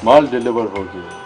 माल deliver हो गया।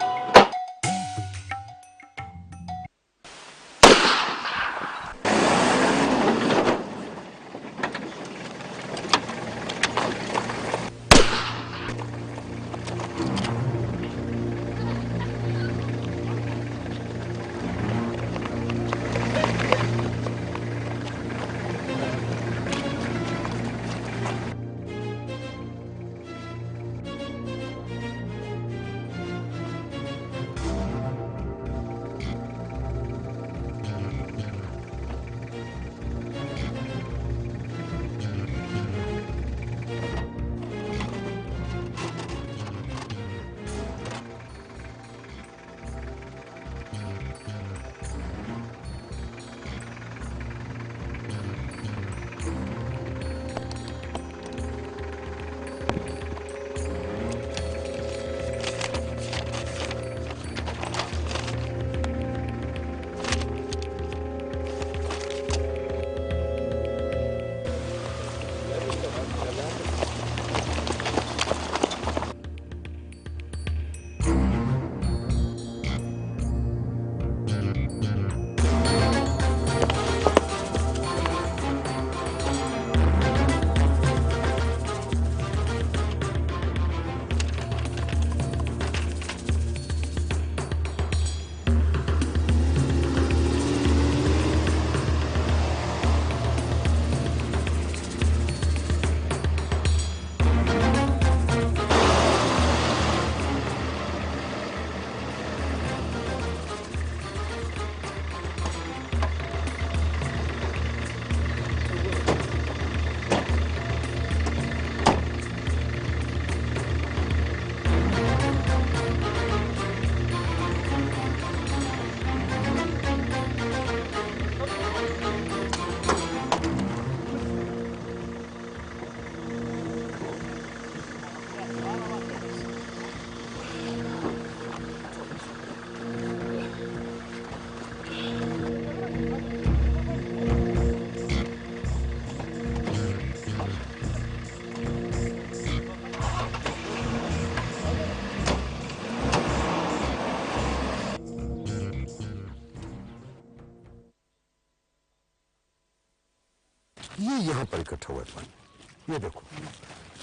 ये यहाँ पर इकट्ठा हुआ है पानी। ये देखो,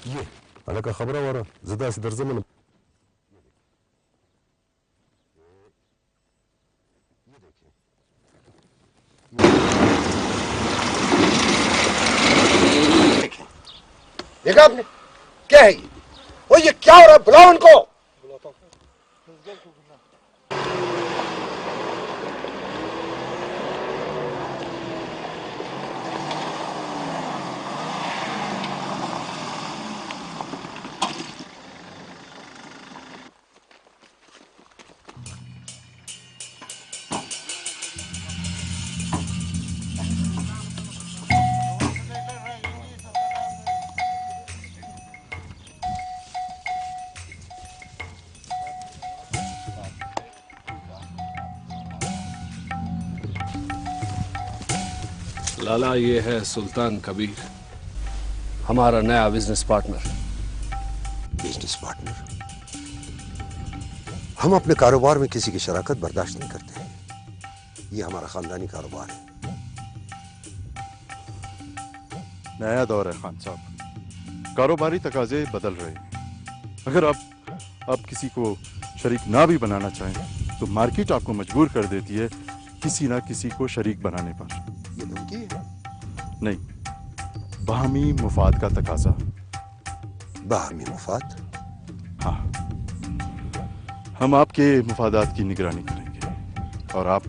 ये अलग का खबर वाला ज़्यादा से दर्जे में देखा आपने क्या है ये क्या हो रहा है? बुलाओ उनको। लाला, ये है सुल्तान कबीर, हमारा नया बिजनेस पार्टनर। Business partner? हम अपने कारोबार में किसी की शराकत बर्दाश्त नहीं करते। ये हमारा खानदानी कारोबार है। नया दौर है खान साहब, कारोबारी तकाजे बदल रहे हैं। अगर आप किसी को शरीक ना भी बनाना चाहें तो मार्केट आपको मजबूर कर देती है किसी ना किसी को शरीक बनाने पर। ये धमकी है? नहीं, बाहमी मुफाद का तकाजा। बाहमी मुफाद? हाँ, हम आपके मुफादात की निगरानी करेंगे और आप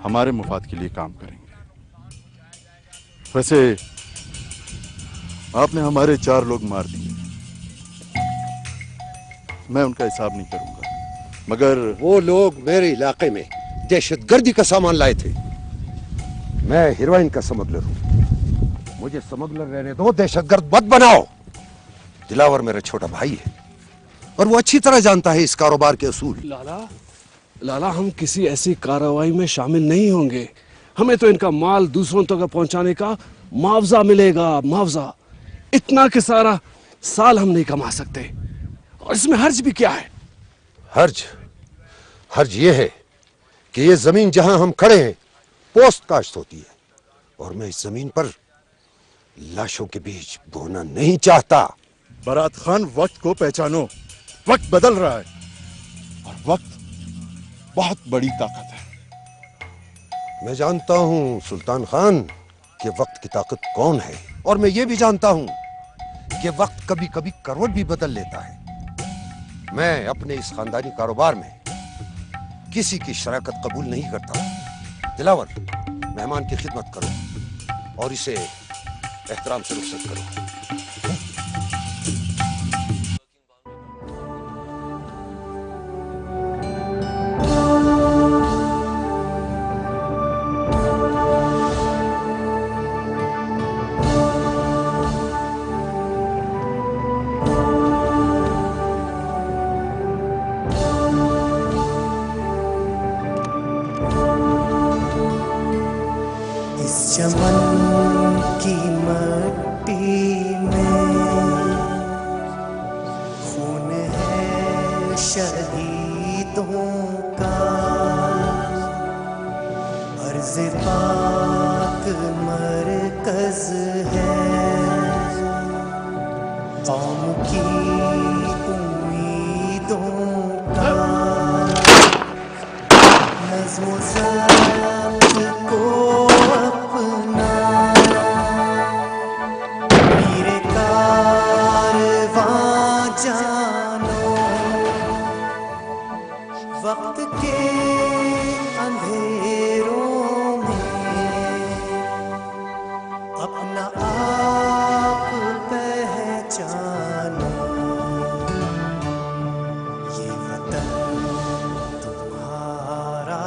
हमारे मुफाद के लिए काम करेंगे। वैसे आपने हमारे 4 लोग मार दिए, मैं उनका हिसाब नहीं करूंगा, मगर वो लोग मेरे इलाके में दहशतगर्दी का सामान लाए थे। मैं हीरोइन का स्मगलर हूं, मुझे स्मगलर रहने दो, दहशतगर्द मत बनाओ। दिलावर मेरा छोटा भाई है और वो अच्छी तरह जानता है इस कारोबार के असूल। लाला, हम किसी ऐसी कार्रवाई में शामिल नहीं होंगे। हमें तो इनका माल दूसरों तक पहुंचाने का मुआवजा मिलेगा, मुआवजा। इतना कि सारा साल हम नहीं कमा सकते। और इसमें हर्ज भी क्या है? हर्ज ये है कि ये जमीन जहां हम खड़े हैं पोस्ट काश्त होती है और मैं इस जमीन पर लाशों के बीच बोना नहीं चाहता। बारात खान, वक्त को पहचानो। वक्त बदल रहा है और वक्त बहुत बड़ी ताकत है। मैं जानता हूं सुल्तान खान कि वक्त की ताकत कौन है, और मैं ये भी जानता हूं कि वक्त कभी कभी करवट भी बदल लेता है। मैं अपने इस खानदानी कारोबार में किसी की शराकत कबूल नहीं करता। दिलावर, मेहमान की खिदमत करो और इसे एहतराम से रुखसत करो। चमन की मट्टी में खून है शहीदों का, अर्ज़ पाक मरकज़ है कौम की उम्मीदों का। नज़्म ज़ब्त को वक्त के अंधेरों में अपना आप पहचानो। ये वतन तुम्हारा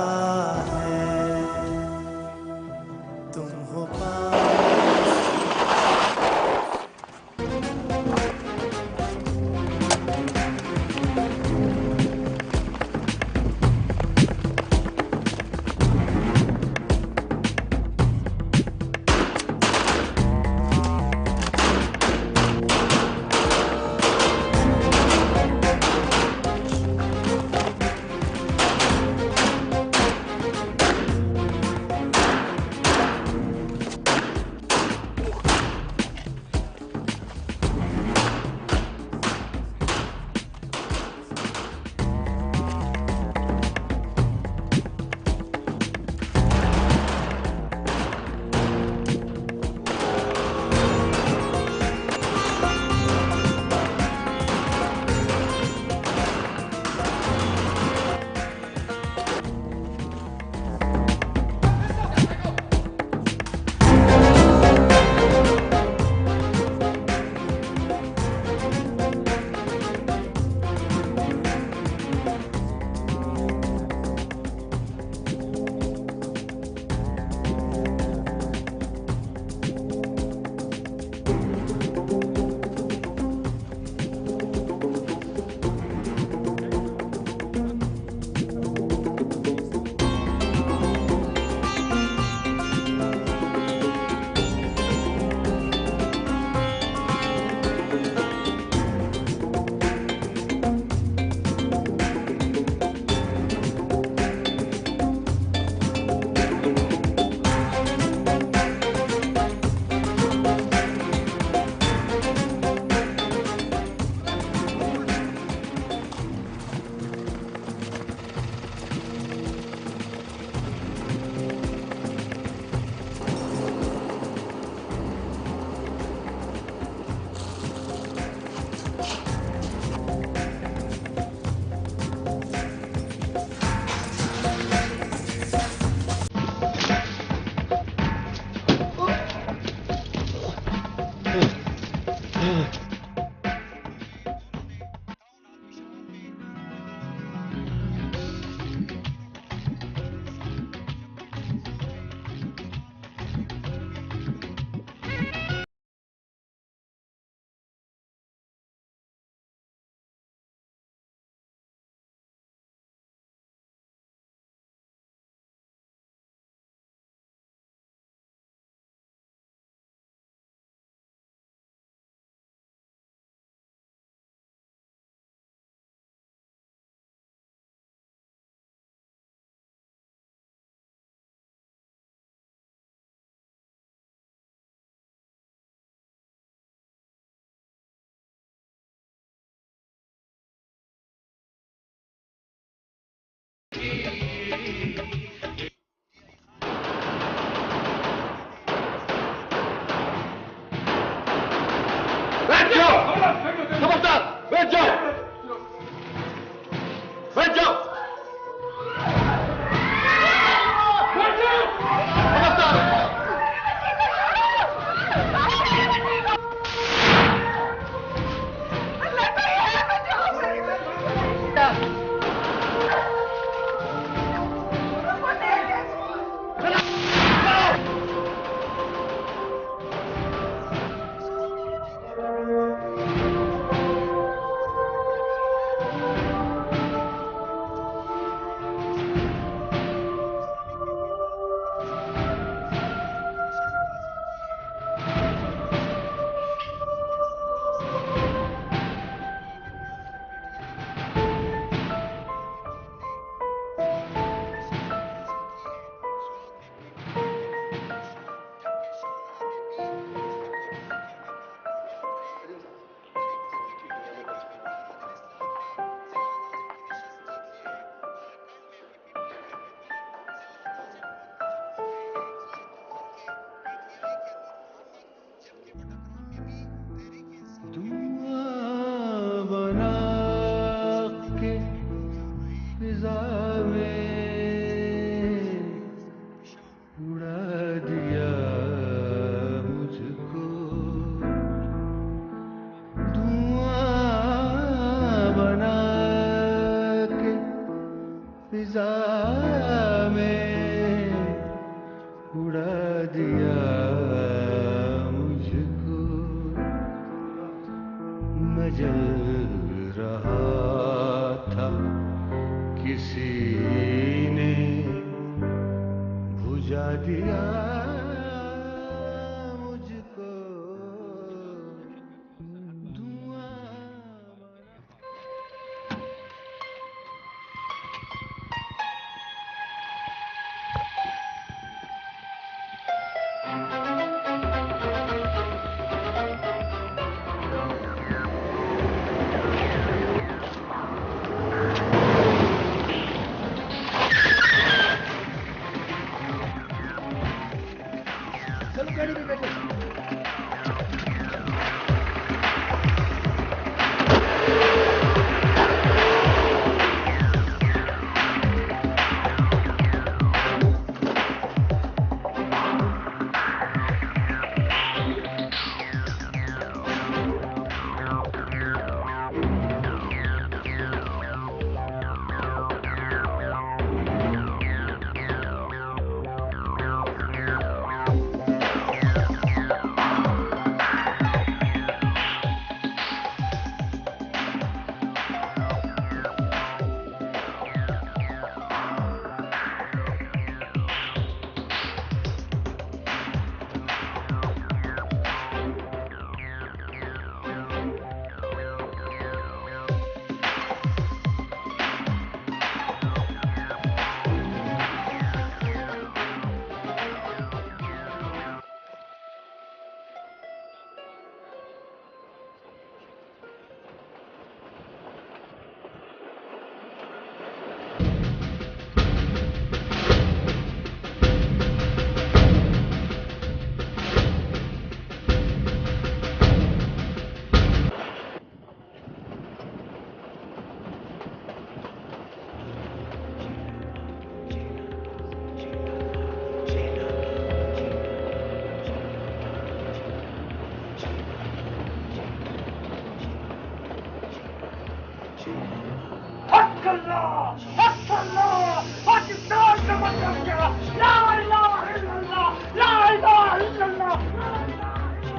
पाकिस्तान का मतलब क्या? ला इलाहा इल्लल्लाह, ला इलाहा इल्लल्लाह,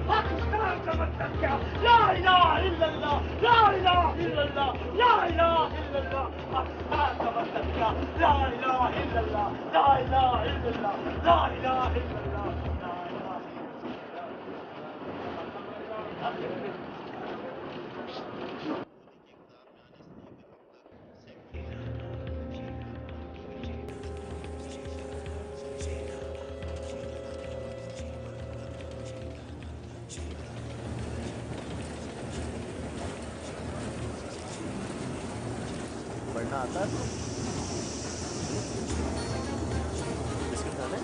पाकिस्तान का मतलब क्या? ला इलाहा इल्लल्लाह, ला इलाहा इल्लल्लाह, ला इलाहा इल्लल्लाह, पाकिस्तान का मतलब क्या? ला इलाहा इल्लल्लाह, ला इलाहा इल्लल्लाह, ला इलाहा इल्लल्लाह, ला इलाहा इल्लल्लाह। पढ़ना आता है? बिस्किट खाना है?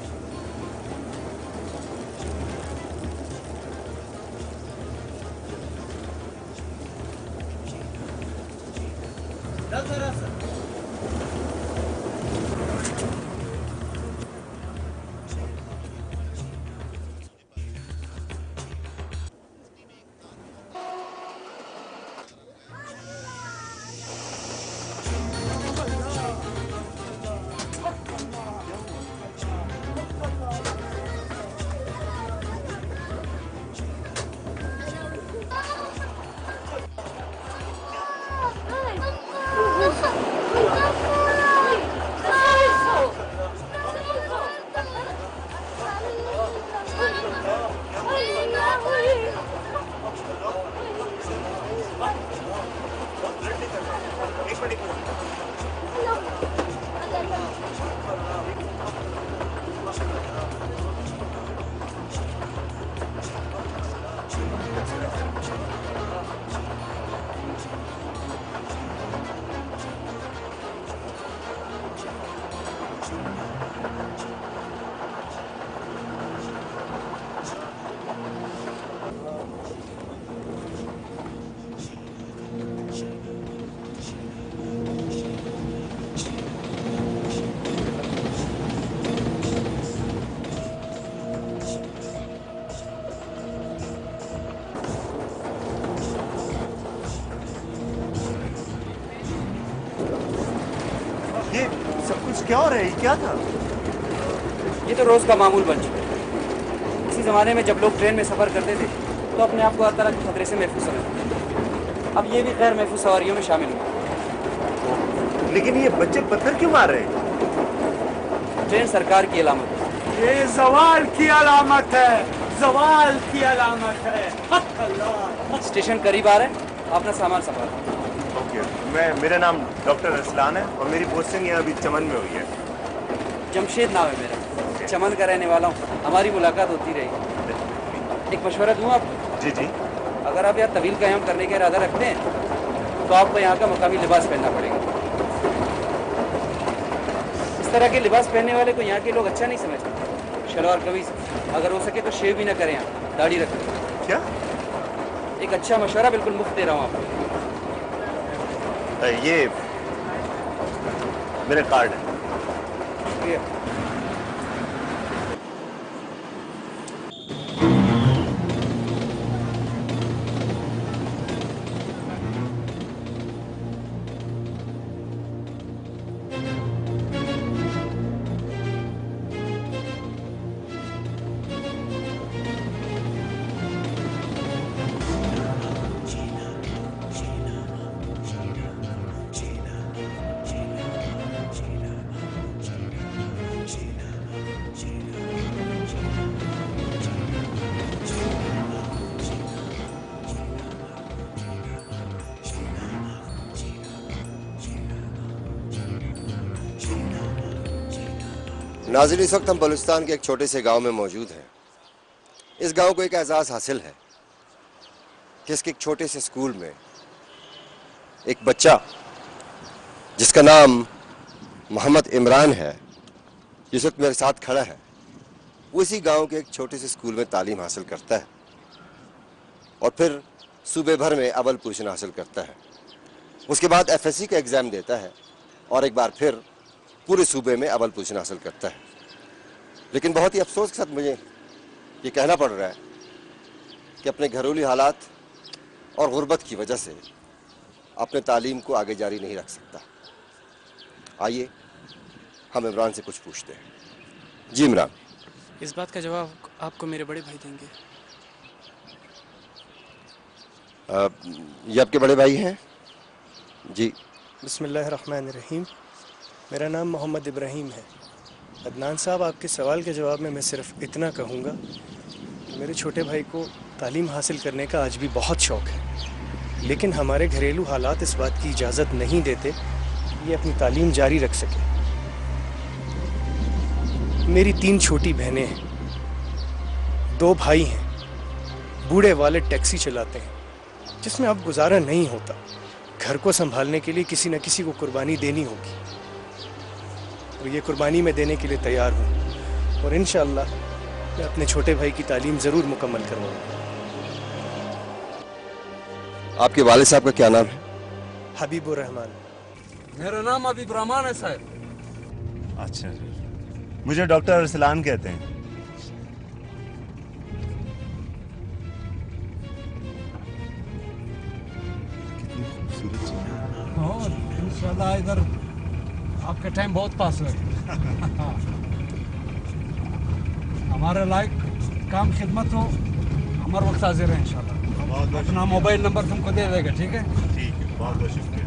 ये सब कुछ क्या हो रहा है? ये क्या था? ये तो रोज़ का मामूल बन चुका है। इसी ज़माने में जब लोग ट्रेन में सफ़र करते थे तो अपने आप को हर तरह के खतरे से महफूज समझते थे। अब ये भी गैर महफूज सवारियों में शामिल हुआ। लेकिन ये बच्चे पत्थर क्यों मार रहे हैं? ट्रेन सरकार की अलामत है। ये जवाल की अलामत है, जवाल की अलामत है। हक अल्लाह। स्टेशन करीब आ रहा है, अपना सामान संभालो। ओके, मेरा नाम डॉक्टर रसलान है और मेरी पोस्टिंग यहाँ अभी चमन में हुई है। जमशेद नाम है मेरा, चमन का रहने वाला हूँ। हमारी मुलाकात होती रही। एक मशवरा दूँ आपको? जी जी। अगर आप यहाँ तवील क़याम करने का इरादा रखते हैं तो आपको यहाँ का मकामी लिबास पहनना पड़ेगा। इस तरह के लिबास पहनने वाले को यहाँ के लोग अच्छा नहीं समझते। शलवार कमीज, अगर हो सके तो शेव भी ना करें, यहाँ दाढ़ी रखें। क्या? एक अच्छा मशवरा बिल्कुल मुफ्त दे रहा हूँ आपको। ये मेरा कार्ड है। ये नाज़रीन, इस वक्त हम बलूचिस्तान के एक छोटे से गांव में मौजूद हैं। इस गांव को एक एजाज़ हासिल है कि इसके एक छोटे से स्कूल में एक बच्चा जिसका नाम मोहम्मद इमरान है, जिस वक्त मेरे साथ खड़ा है, वो इसी गांव के एक छोटे से स्कूल में तालीम हासिल करता है और फिर सूबे भर में अव्वल पोजीशन हासिल करता है। उसके बाद एफएससी का एग्ज़ाम देता है और एक बार फिर पूरे सूबे में अव्वल पोजीशन हासिल करता है। लेकिन बहुत ही अफसोस के साथ मुझे ये कहना पड़ रहा है कि अपने घरेलू हालात और गुर्बत की वजह से अपने तालीम को आगे जारी नहीं रख सकता। आइए हम इमरान से कुछ पूछते हैं। जी इमरान। इस बात का जवाब आपको मेरे बड़े भाई देंगे। ये आपके बड़े भाई हैं? जी। बिस्मिल्लाहिर्रहमानिर्रहीम। मेरा नाम मोहम्मद इब्राहिम है। अदनान साहब, आपके सवाल के जवाब में मैं सिर्फ इतना कहूँगा कि मेरे छोटे भाई को तालीम हासिल करने का आज भी बहुत शौक़ है, लेकिन हमारे घरेलू हालात इस बात की इजाज़त नहीं देते कि ये अपनी तालीम जारी रख सके। मेरी 3 छोटी बहनें हैं, 2 भाई हैं, बूढ़े वाले टैक्सी चलाते हैं जिसमें अब गुजारा नहीं होता। घर को संभालने के लिए किसी न किसी को कुर्बानी देनी होगी और ये कुर्बानी मैं देने के लिए तैयार हूँ और इंशाअल्लाह मैं अपने छोटे भाई की तालीम ज़रूर मुकम्मल करवाऊँगा। आपके वालिद साहब का क्या नाम है? हबीबुर रहमान। मेरा नाम हबीब रहमान है साहब। अच्छा, मुझे डॉक्टर अरसलान कहते हैं। इंशाल्लाह इधर आपके टाइम बहुत पास है। हमारे लायक काम खिदमत हो, हमारे वक्त हाजिर है इंशाल्लाह। अपना मोबाइल नंबर तुमको दे देगा, ठीक है? ठीक है, बहुत बहुत शुक्रिया।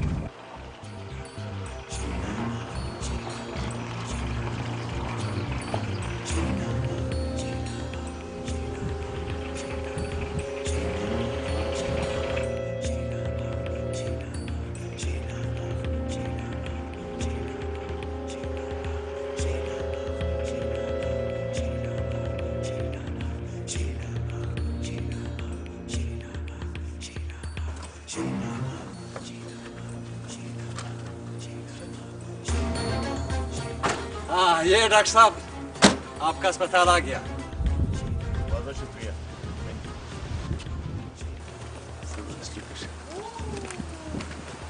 हाँ, ये डॉक्टर साहब आपका अस्पताल आ गया। बहुत बहुत शुक्रिया।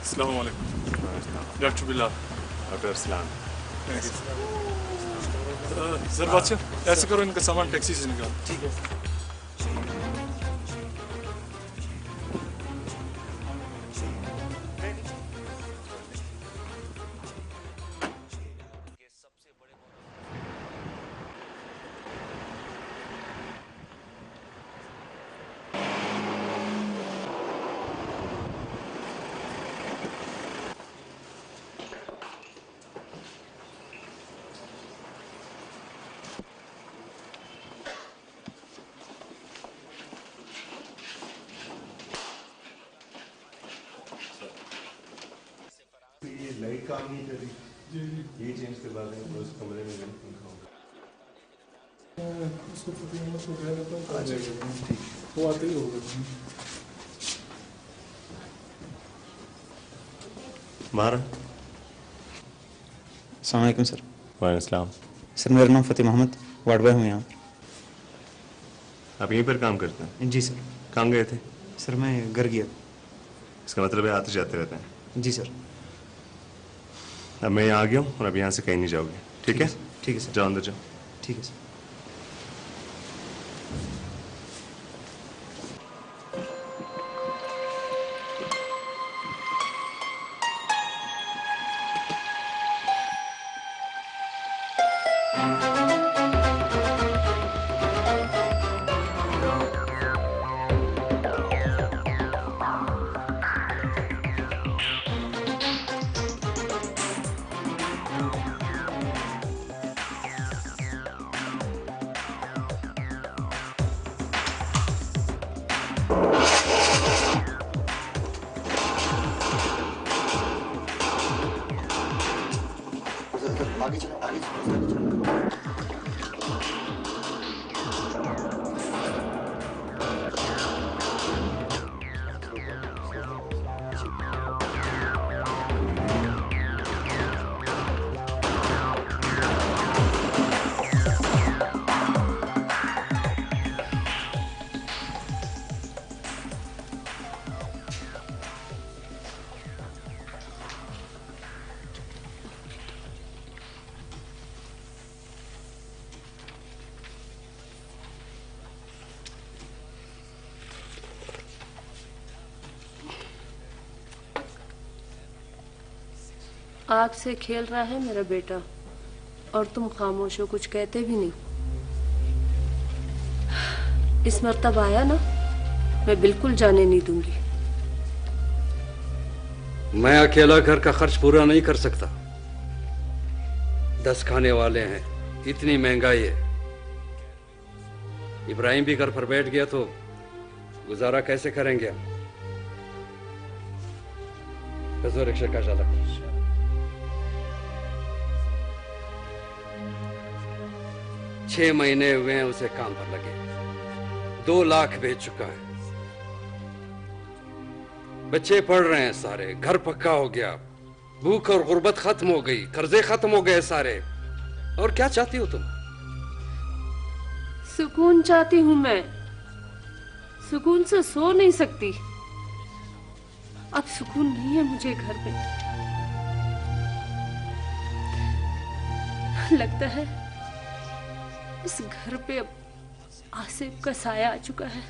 अस्सलाम वालेकुम। Doctor Bilal. Doctor Arsalan. Sir बादशाह, ऐसे करो, इनका सामान टैक्सी से निकालो। ठीक है। ये लाइट काम नहीं कर रही, ये चेंज करवा दें तो उस कमरे में पंखा होगा। उसको ठीक, वो आते ही होगा। मारा। अस्सलाम वालेकुम सर। वालेकुम सलाम। सर मेरा नाम फ़तेह मोहम्मद, वार्ड बॉय हूँ यहाँ। आप यहीं पर काम करते हैं? जी सर। कहाँ गए थे? सर मैं घर गया। इसका मतलब है आते जाते रहते हैं? जी सर। अब मैं यहाँ आ गया हूँ और अब यहाँ से कहीं नहीं जाओगे, ठीक है? ठीक है सर। जाओ अंदर जाओ। ठीक है सर। आगे चलो, आगे चलो। आग से खेल रहा है मेरा बेटा, और तुम खामोश हो, कुछ कहते भी नहीं। इस मर्तबा आया ना, मैं बिल्कुल जाने नहीं दूंगी। मैं अकेला घर का खर्च पूरा नहीं कर सकता। 10 खाने वाले हैं, इतनी महंगाई है। इब्राहिम भी घर पर बैठ गया तो गुजारा कैसे करेंगे हम? रिक्शा का चालक 6 महीने हुए हैं उसे काम पर लगे, 2 लाख भेज चुका है। बच्चे पढ़ रहे हैं सारे, घर पक्का हो गया, भूख और गुर्बत खत्म हो गई, कर्जे खत्म हो गए सारे। और क्या चाहती हो तुम? सुकून चाहती हूं मैं, सुकून से सो नहीं सकती। अब सुकून नहीं है मुझे घर में। लगता है इस घर पे अब आसिफ का साया आ चुका है।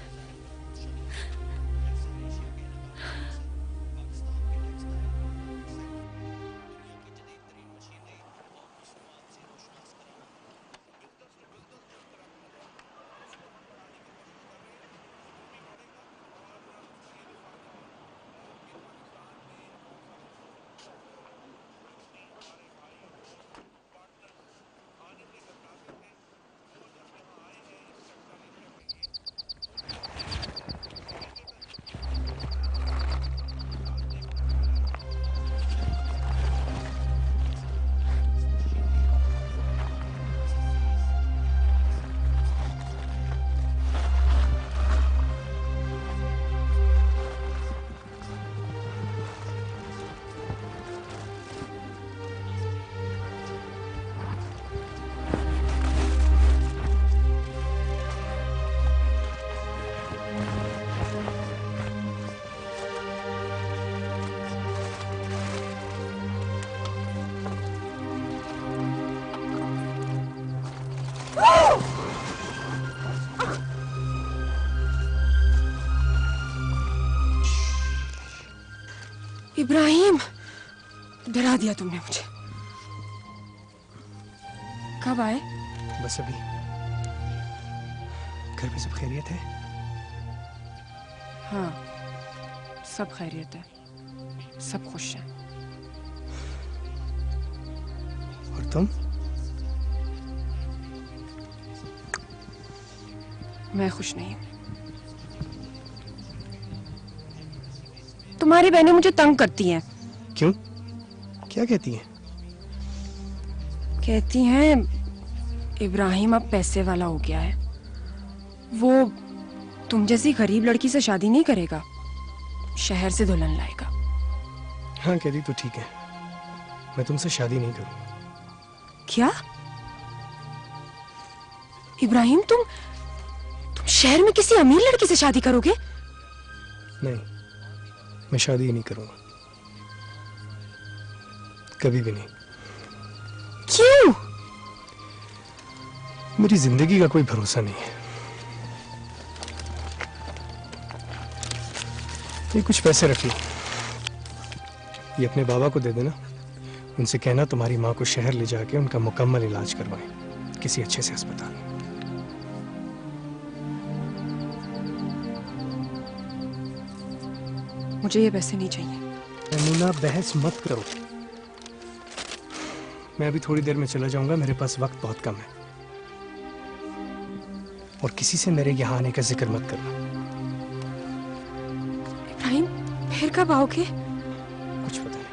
इब्राहिम, डरा दिया तुमने मुझे। कब आए? बस अभी। घर पे सब खैरियत है? हाँ, सब खैरियत है, सब खुश हैं। और तुम? मैं खुश नहीं हूं। तुम्हारी बहनें मुझे तंग करती हैं। क्यों? क्या कहती हैं? कहती हैं इब्राहिम अब पैसे वाला हो गया है, वो तुम जैसी गरीब लड़की से शादी नहीं करेगा, शहर से दुल्हन लाएगा। हाँ कहती तो ठीक है, मैं तुमसे शादी नहीं करूंगा। क्या? इब्राहिम, तुम शहर में किसी अमीर लड़की से शादी करोगे? नहीं, मैं शादी ही नहीं करूंगा, कभी भी नहीं। क्यों? मेरी जिंदगी का कोई भरोसा नहीं है। ये कुछ पैसे रख लो, ये अपने बाबा को दे देना, उनसे कहना तुम्हारी माँ को शहर ले जाके उनका मुकम्मल इलाज करवाएं किसी अच्छे से अस्पताल में। मुझे ये पैसे नहीं चाहिए। यमुना, बहस मत करो। मैं अभी थोड़ी देर में चला जाऊंगा, मेरे पास वक्त बहुत कम है। और किसी से मेरे यहाँ आने का जिक्र मत करना। इब्राहिम, फिर कब आओगे? कुछ पता नहीं।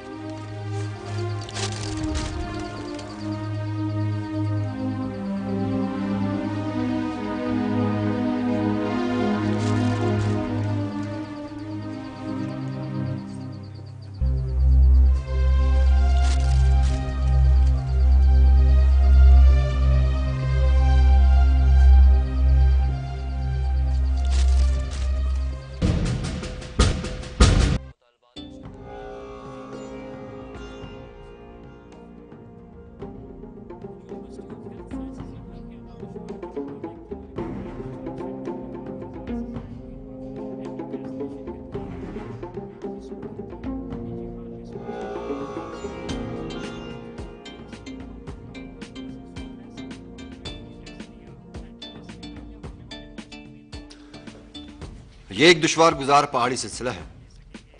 ये एक दुश्वार गुजार पहाड़ी सिलसिला है।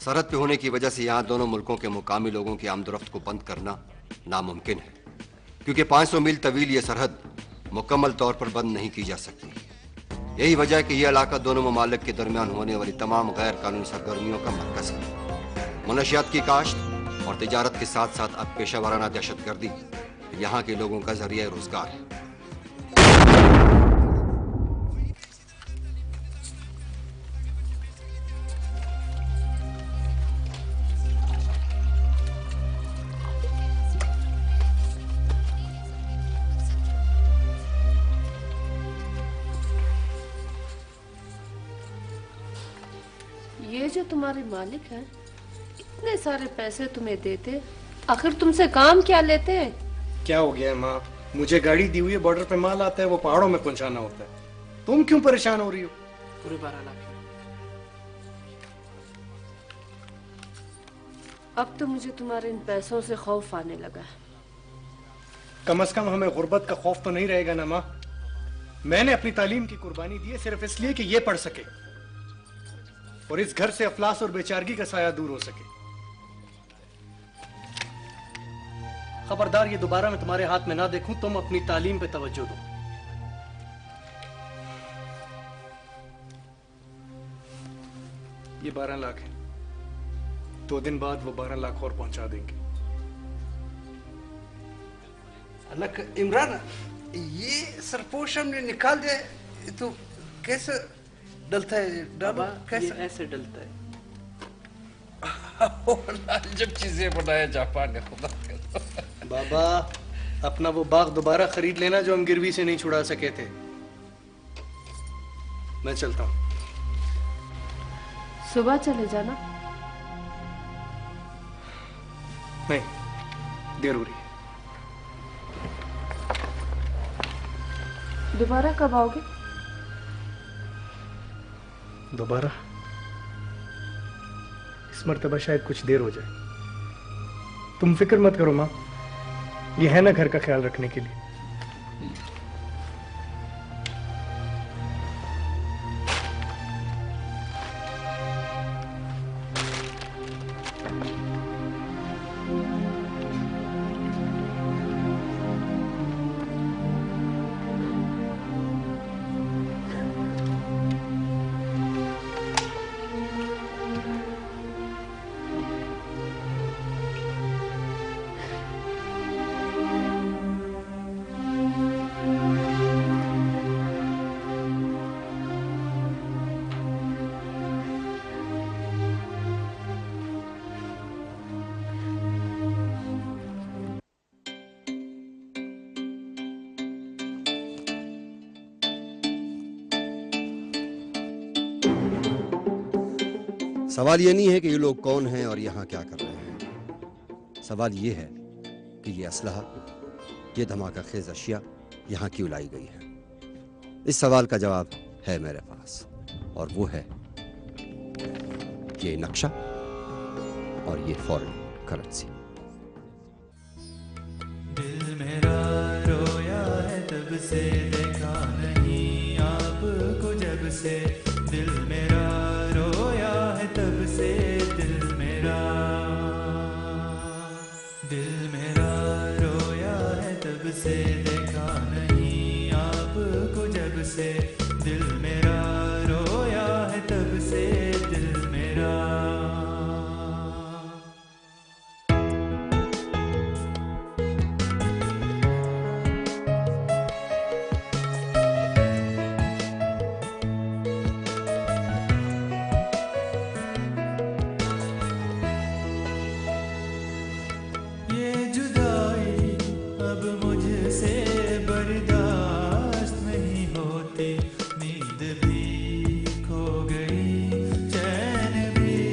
सरहद पे होने की वजह से यहाँ दोनों मुल्कों के मुकामी लोगों की आमदोरफ्त को बंद करना नामुमकिन है, क्योंकि 500 मील तवील ये सरहद मुकम्मल तौर पर बंद नहीं की जा सकती। यही वजह है कि यह इलाका दोनों ममालिक के दरमियान होने वाली तमाम गैर कानूनी सरगर्मियों का मरकज है। मनशियात की काश्त और तिजारत के साथ साथ अब पेशा वाराना दहशतगर्दी यहाँ के लोगों का जरिया रोजगार है। ये जो तुम्हारे मालिक हैं, इतने सारे पैसे तुम्हें देते, आखिर तुमसे काम क्या लेते हैं? क्या हो गया है माँ? मुझे गाड़ी दी हुई है, बॉर्डर पे माल आता है, वो पहाड़ों में पहुंचाना होता है। तुम क्यों परेशान हो रही हो? पूरे 12 लाख। अब तो मुझे तुम्हारे इन पैसों से खौफ आने लगा है। कम से कम हमें गुर्बत का खौफ तो नहीं रहेगा ना माँ। मैंने अपनी तालीम की कुर्बानी दी है सिर्फ इसलिए कि ये पढ़ सके और इस घर से अफलास और बेचारगी का साया दूर हो सके। खबरदार, ये दोबारा मैं तुम्हारे हाथ में ना देखूं। तुम अपनी तालीम पे तवज्जो दो। ये 12 लाख है। 2 दिन बाद वो 12 लाख और पहुंचा देंगे। अलग इमरान, ये सरपोश हमने निकाल दिया, तो कैसे डलता है? बाबा, कैसे ऐसे डलता है? जब चीजें बनाया जापान ने, खुदा बाबा, अपना वो बाग दोबारा खरीद लेना जो हम गिरवी से नहीं छुड़ा सके थे। मैं चलता हूं। सुबह चले जाना। नहीं, देर हो रही है। दोबारा कब आओगे? दोबारा इस मर्तबा शायद कुछ देर हो जाए। तुम फिक्र मत करो माँ, ये है ना घर का ख्याल रखने के लिए। सवाल ये नहीं है कि ये लोग कौन हैं और यहाँ क्या कर रहे हैं। सवाल ये है कि ये असलहा, ये धमाका खेज अशिया यहाँ क्यों लाई गई है। इस सवाल का जवाब है मेरे पास, और वो है ये नक्शा और ये फॉरेन करेंसी। दिल मेरा रोया है तब से, देखा नहीं आपको जब से। दिल मेरा रोया है तब से, दिल मेरा रोया है तब से, देखा नहीं आपको जब से। दिल मेरा रोया है तब से, दिल मेरा। चैन भी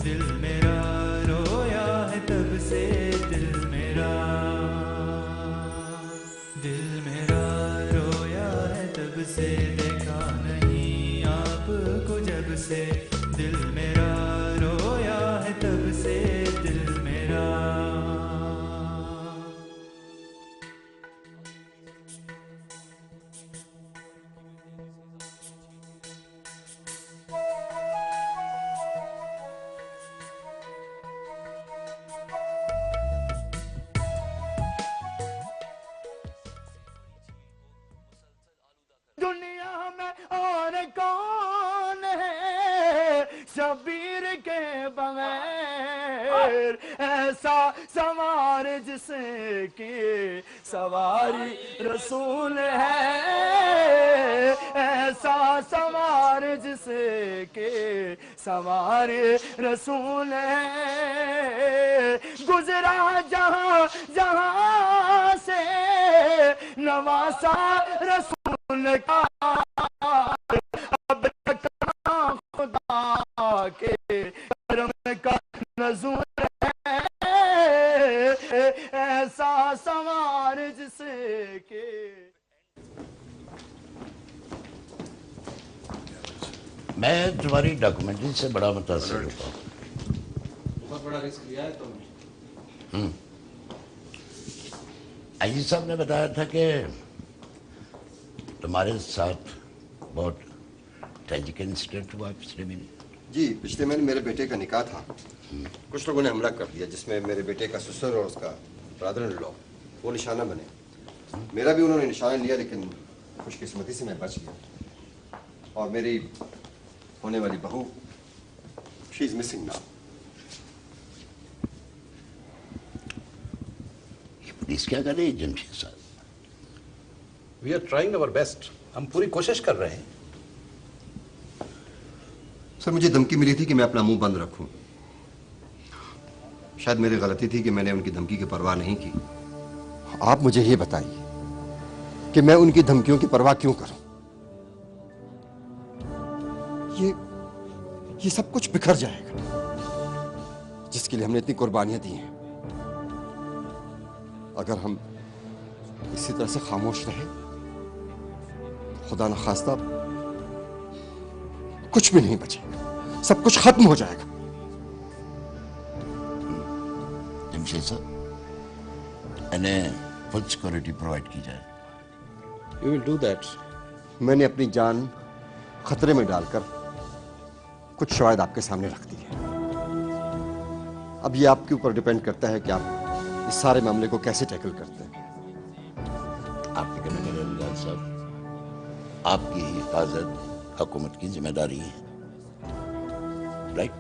दिल मेरा रोया है तब से दिल मेरा रोया है तब से देखा नहीं आपको जब से दिल मेरा रोया है तब से दिल मेरा दुनिया में और कौन है शबीर के बगैर ऐसा सवार जिसे कि सवारी रसूल है ऐसा सवार जिसे कि सवारी रसूल है गुजरा जहां जहां से नवासा रसूल का अब तक खुदा के करम का नज़ूर है ऐसा सवार जिसे के मैं तुम्हारी डॉक्यूमेंट्री से बड़ा मुतासिर होता हूँ। बहुत बड़ा रिस्क लिया है तुमने। आईजी साहब ने बताया था कि तुम्हारे साथ बहुत ट्रेजिक इंसिडेंट हुआ पिछले महीने। जी पिछले महीने मेरे बेटे का निकाह था। कुछ लोगों ने हमला कर दिया जिसमें मेरे बेटे का ससुर और उसका ब्रदर इन लॉ वो निशाना बने। मेरा भी उन्होंने निशाना लिया लेकिन खुशकिस्मती से मैं बच गया और मेरी होने वाली बहू she is missing now. Police क्या कर रही है जमशेद साहब? We are trying our best, हम पूरी कोशिश कर रहे हैं। सर मुझे धमकी मिली थी कि मैं अपना मुंह बंद रखूं। शायद मेरी गलती थी कि मैंने उनकी धमकी की परवाह नहीं की। आप मुझे ये बताइए कि मैं उनकी धमकियों की परवाह क्यों करूं? ये सब कुछ बिखर जाएगा जिसके लिए हमने इतनी कुर्बानियां दी हैं। अगर हम इसी तरह से खामोश रहे तो खुदा न खास्ता कुछ भी नहीं बचेगा, सब कुछ खत्म हो जाएगा। जमशेद साहब इन्हें फुल सिक्योरिटी प्रोवाइड की जाए। You will do that. मैंने अपनी जान खतरे में डालकर कुछ शवायद आपके सामने रख दी है। अब ये आपके ऊपर डिपेंड करता है कि आप इस सारे मामले को कैसे टैकल करते हैं। आप फिक्र न करें रियाज साहब, आपकी हिफाजत हुकूमत की जिम्मेदारी है। राइट?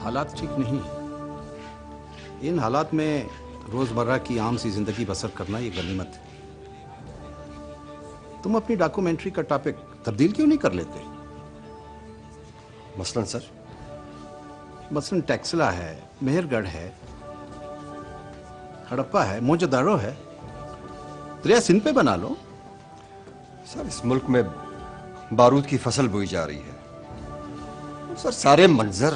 हालात ठीक नहीं है। इन हालात में रोजमर्रा की आम सी जिंदगी बसर करना ये गनीमत है। तुम अपनी डॉक्यूमेंट्री का टॉपिक तब्दील क्यों नहीं कर लेते? मसलन सर? मसलन टैक्सला है, मेहरगढ़ है, हड़प्पा है, मोजदारो है, दरिया सिंध पे बना लो। सर इस मुल्क में बारूद की फसल बोई जा रही है सर। सारे मंजर,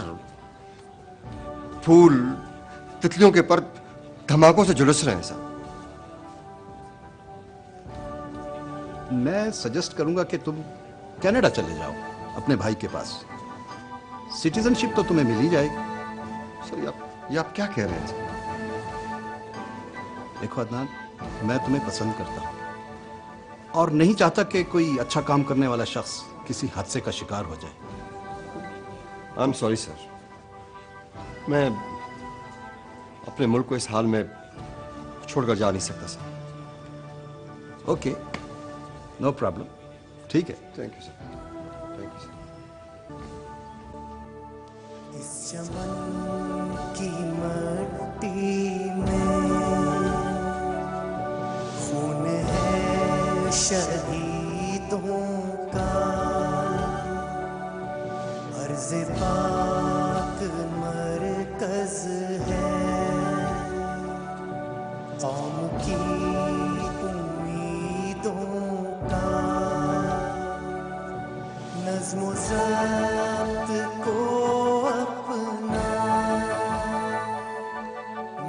फूल, तितलियों के पर धमाकों से झुलस रहे हैं सर। मैं सजेस्ट करूंगा कि तुम कनाडा चले जाओ अपने भाई के पास। सिटीजनशिप तो तुम्हें मिल ही जाएगी। सर ये आप क्या कह रहे हैं सर? देखो अदनान, मैं तुम्हें पसंद करता हूं और नहीं चाहता कि कोई अच्छा काम करने वाला शख्स किसी हादसे का शिकार हो जाए। आई एम सॉरी सर, मैं अपने मुल्क को इस हाल में छोड़कर जा नहीं सकता सर। ओके, नो प्रॉब्लम, ठीक है। Thank you sir, thank you sir. इस चमन की मट्टी में खून है शहीदों उम्मीदों का अर्ज़ पाक मरकज़ है, कौम की उम्मीदों का नज़्म व ज़ब्त को अपना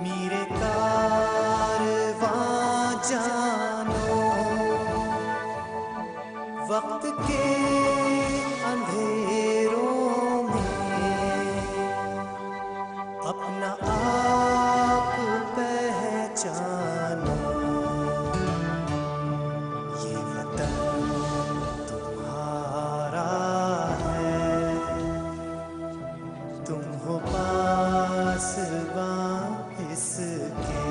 मीरे कारवां जानो, वक्त के अंधेरों में अपना आप पहचानो। ये वतन तुम्हारा है, तुम हो पासबां इसके।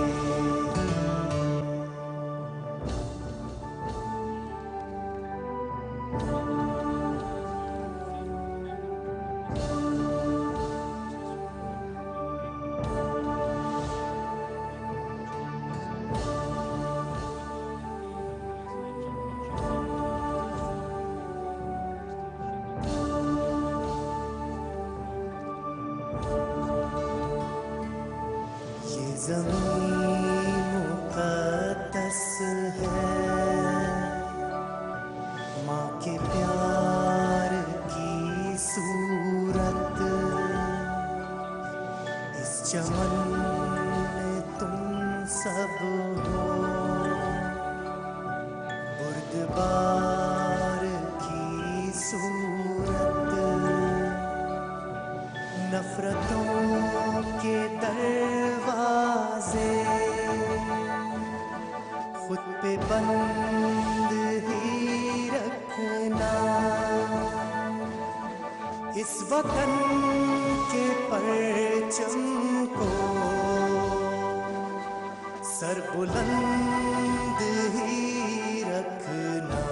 ये ज़मीन मुक़द्दस है, माँ के प्यार की सूरत। इस चमन में तुम सब हो, बुर्दबार की सूरत। नफरतों के दरवाजे खुद पे बंद ही रखना, इस वतन के परचम को सर बुलंद ही रखना।